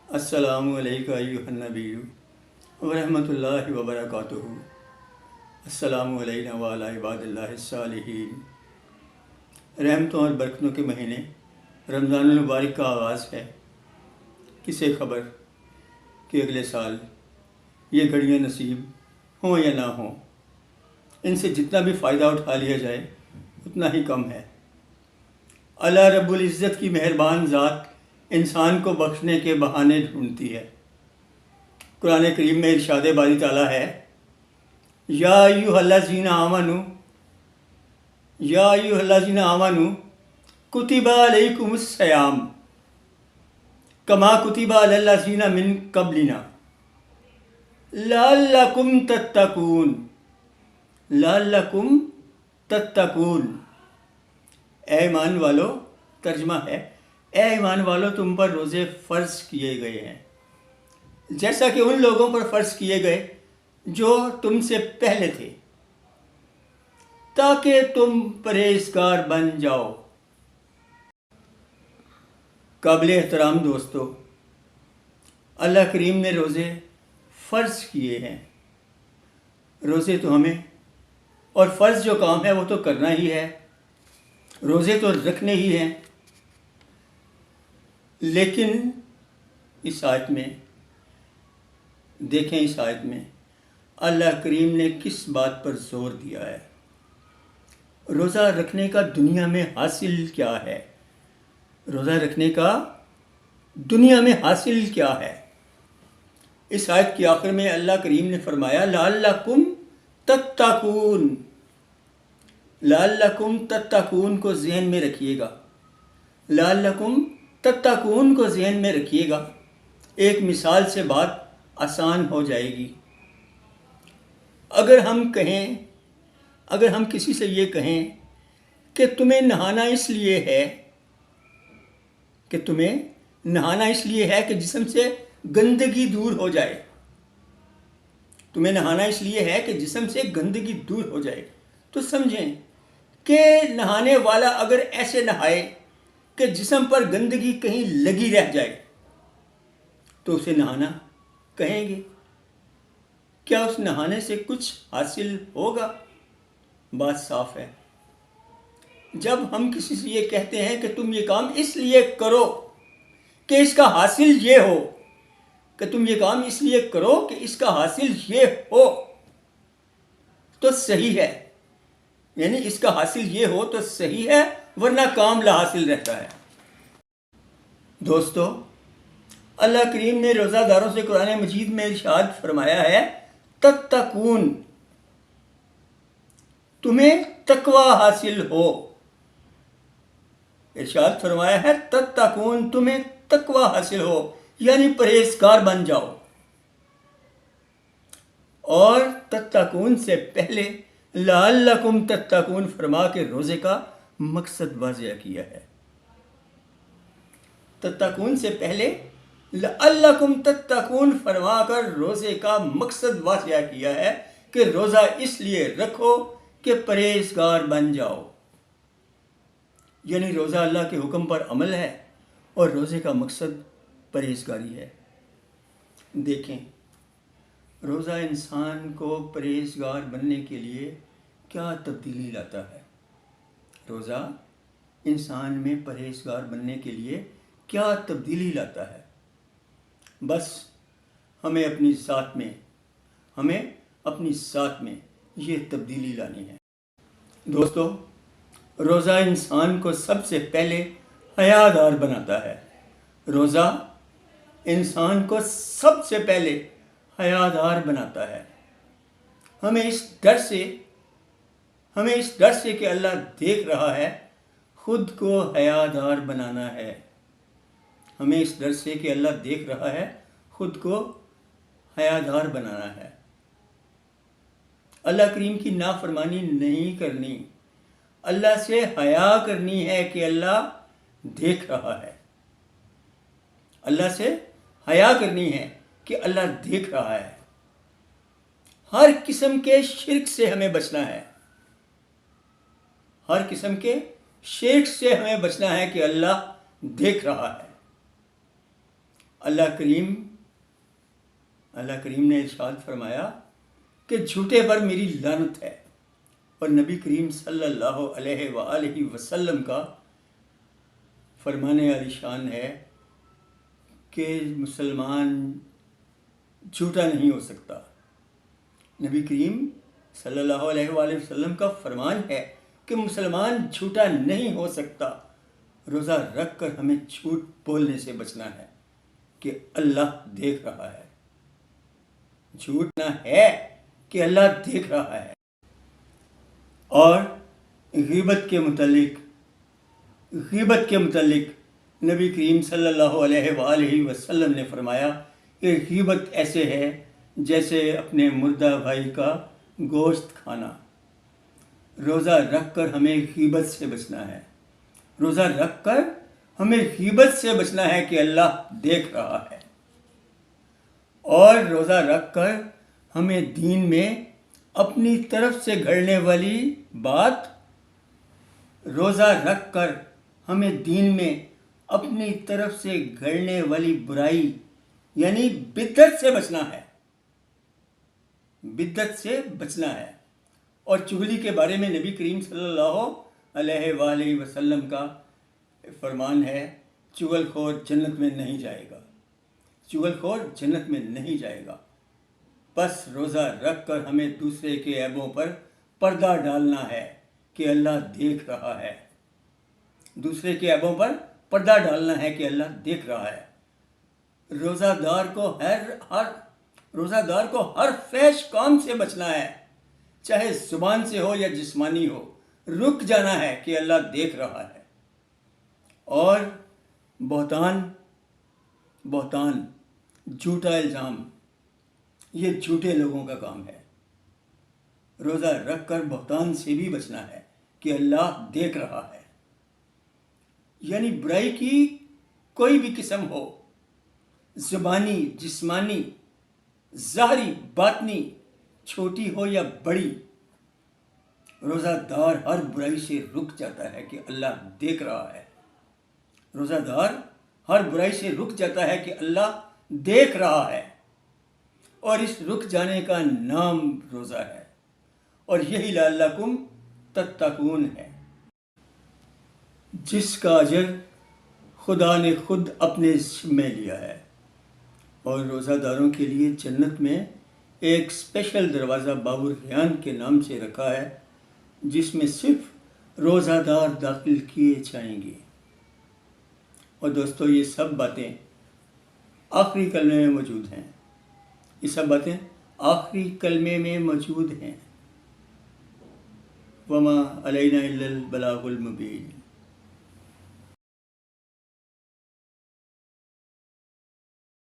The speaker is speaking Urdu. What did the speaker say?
السلام علیکم ایھا النبی ورحمۃ اللہ وبرکاتہ۔ السلام علینا وعلی عباد اللہ الصالحین۔ رحمتوں اور برکتوں کے مہینے رمضان المبارک کا آغاز ہے۔ کسے خبر کہ اگلے سال یہ گھڑیاں نصیب ہوں یا نہ ہوں۔ ان سے جتنا بھی فائدہ اٹھا لیا جائے اتنا ہی کم ہے۔ اللہ رب العزت کی مہربان ذات انسان کو بخشنے کے بہانے ڈھونڈتی ہے۔ قرآن کریم میں ارشاد باری تعالیٰ ہے، یا ایھا الذین آمنوا کتب علیکم الصیام کما کتب علی الذین من قبلنا لعلکم تتقون۔ اے ایمان والو، ترجمہ ہے، اے ایمان والو، تم پر روزے فرض کیے گئے ہیں جیسا کہ ان لوگوں پر فرض کیے گئے جو تم سے پہلے تھے، تاکہ تم پرہیزگار بن جاؤ۔ قابل احترام دوستو، اللہ کریم نے روزے فرض کیے ہیں۔ روزے تو ہمیں، اور فرض جو کام ہے وہ تو کرنا ہی ہے، روزے تو رکھنے ہی ہیں۔ لیکن اس آیت میں دیکھیں، اس آیت میں اللہ کریم نے کس بات پر زور دیا ہے؟ روزہ رکھنے کا دنیا میں حاصل کیا ہے؟ روزہ رکھنے کا دنیا میں حاصل کیا ہے؟ اس آیت کے آخر میں اللہ کریم نے فرمایا، لعلکم تتقون۔ لعلکم تتقون کو ذہن میں رکھیے گا، لعلکم تتقون کو ذہن میں رکھیے گا۔ ایک مثال سے بات آسان ہو جائے گی۔ اگر ہم کسی سے یہ کہیں کہ تمہیں نہانا اس لیے ہے کہ جسم سے گندگی دور ہو جائے، تمہیں نہانا اس لیے ہے کہ جسم سے گندگی دور ہو جائے، تو سمجھیں کہ نہانے والا اگر ایسے نہائے کہ جسم پر گندگی کہیں لگی رہ جائے تو اسے نہانا کہیں گے؟ کیا اس نہانے سے کچھ حاصل ہوگا؟ بات صاف ہے۔ جب ہم کسی سے یہ کہتے ہیں کہ تم یہ کام اس لیے کرو کہ اس کا حاصل یہ ہو، کہ تم یہ کام اس لیے کرو کہ اس کا حاصل یہ ہو، تو صحیح ہے، یعنی اس کا حاصل یہ ہو تو صحیح ہے، ورنہ کام لا حاصل رہتا ہے۔ دوستو، اللہ کریم نے روزہ داروں سے قرآن مجید میں ارشاد فرمایا ہے، تتقون، تمہیں تقوی حاصل ہو۔ ارشاد فرمایا ہے، تتقون، تمہیں تقوی حاصل ہو، یعنی پرہیزگار بن جاؤ۔ اور تتقون سے پہلے لعلکم تتقون فرما کے روزے کا مقصد واضح کیا ہے۔ تتقون سے پہلے لعلکم تتقون فرما کر روزے کا مقصد واضح کیا ہے کہ روزہ اس لیے رکھو کہ پرہیزگار بن جاؤ، یعنی روزہ اللہ کے حکم پر عمل ہے اور روزے کا مقصد پرہیزگاری ہے۔ دیکھیں، روزہ انسان کو پرہیزگار بننے کے لیے کیا تبدیلی لاتا ہے؟ روزہ انسان میں پرہیزگار بننے کے لیے کیا تبدیلی لاتا ہے؟ بس ہمیں اپنی ذات میں یہ تبدیلی لانی ہے۔ دوستو، روزہ انسان کو سب سے پہلے حیادار بناتا ہے۔ روزہ انسان کو سب سے پہلے حیادار بناتا ہے۔ ہمیں اس ڈر سے کہ اللہ دیکھ رہا ہے، خود کو حیادار بنانا ہے۔ ہمیں اس ڈر سے کہ اللہ دیکھ رہا ہے، خود کو حیادار بنانا ہے۔ اللہ کریم کی نافرمانی نہیں کرنی، اللہ سے حیا کرنی ہے کہ اللہ دیکھ رہا ہے۔ اللہ سے حیا کرنی ہے کہ اللہ دیکھ رہا ہے۔ ہر قسم کے شرک سے ہمیں بچنا ہے، ہر قسم کے شرک سے ہمیں بچنا ہے کہ اللہ دیکھ رہا ہے۔ اللہ کریم نے ارشاد فرمایا کہ جھوٹے پر میری لعنت ہے، اور نبی کریم صلی اللہ علیہ وآلہ وسلم کا فرمان عالی شان ہے کہ مسلمان جھوٹا نہیں ہو سکتا۔ نبی کریم صلی اللہ علیہ وآلہ وسلم کا فرمان ہے کہ مسلمان جھوٹا نہیں ہو سکتا۔ روزہ رکھ کر ہمیں جھوٹ بولنے سے بچنا ہے کہ اللہ دیکھ رہا ہے۔ جھوٹ نہ ہے کہ اللہ دیکھ رہا ہے۔ اور غیبت کے متعلق نبی کریم صلی اللہ علیہ وآلہ وسلم نے فرمایا کہ غیبت ایسے ہے جیسے اپنے مردہ بھائی کا گوشت کھانا۔ روزہ رکھ کر ہمیں غیبت سے بچنا ہے۔ روزہ رکھ کر ہمیں غیبت سے بچنا ہے کہ اللہ دیکھ رہا ہے۔ اور روزہ رکھ کر ہمیں دین میں اپنی طرف سے گھڑنے والی بات، روزہ رکھ کر ہمیں دین میں اپنی طرف سے گھڑنے والی برائی یعنی بدعت سے بچنا ہے۔ بدعت سے بچنا ہے۔ اور چغلی کے بارے میں نبی کریم صلی اللہ علیہ وآلہ وسلم کا فرمان ہے، چغل خور جنت میں نہیں جائے گا۔ چغل خور جنت میں نہیں جائے گا۔ بس روزہ رکھ کر ہمیں دوسرے کے عیبوں پر پردہ ڈالنا ہے کہ اللہ دیکھ رہا ہے۔ دوسرے کے عیبوں پر پردہ ڈالنا ہے کہ اللہ دیکھ رہا ہے۔ روزہ دار کو ہر فحش کام سے بچنا ہے، چاہے زبان سے ہو یا جسمانی ہو۔ رک جانا ہے کہ اللہ دیکھ رہا ہے۔ اور بہتان، جھوٹا الزام، یہ جھوٹے لوگوں کا کام ہے۔ روزہ رکھ کر بہتان سے بھی بچنا ہے کہ اللہ دیکھ رہا ہے۔ یعنی برائی کی کوئی بھی قسم ہو، زبانی، جسمانی، ظاہری، باطنی، چھوٹی ہو یا بڑی، روزہ دار ہر برائی سے رک جاتا ہے کہ اللہ دیکھ رہا ہے۔ روزہ دار ہر برائی سے رک جاتا ہے کہ اللہ دیکھ رہا ہے۔ اور اس رک جانے کا نام روزہ ہے، اور یہی لعلکم تتقون ہے، جس کا اجر خدا نے خود اپنے ذمے لیا ہے۔ اور روزہ داروں کے لیے جنت میں ایک اسپیشل دروازہ باب الریان کے نام سے رکھا ہے، جس میں صرف روزہ دار داخل کیے جائیں گے۔ اور دوستو، یہ سب باتیں آخری کلمے میں موجود ہیں۔ یہ سب باتیں آخری کلمے میں موجود ہیں۔ وما علینا الا البلاغ المبین۔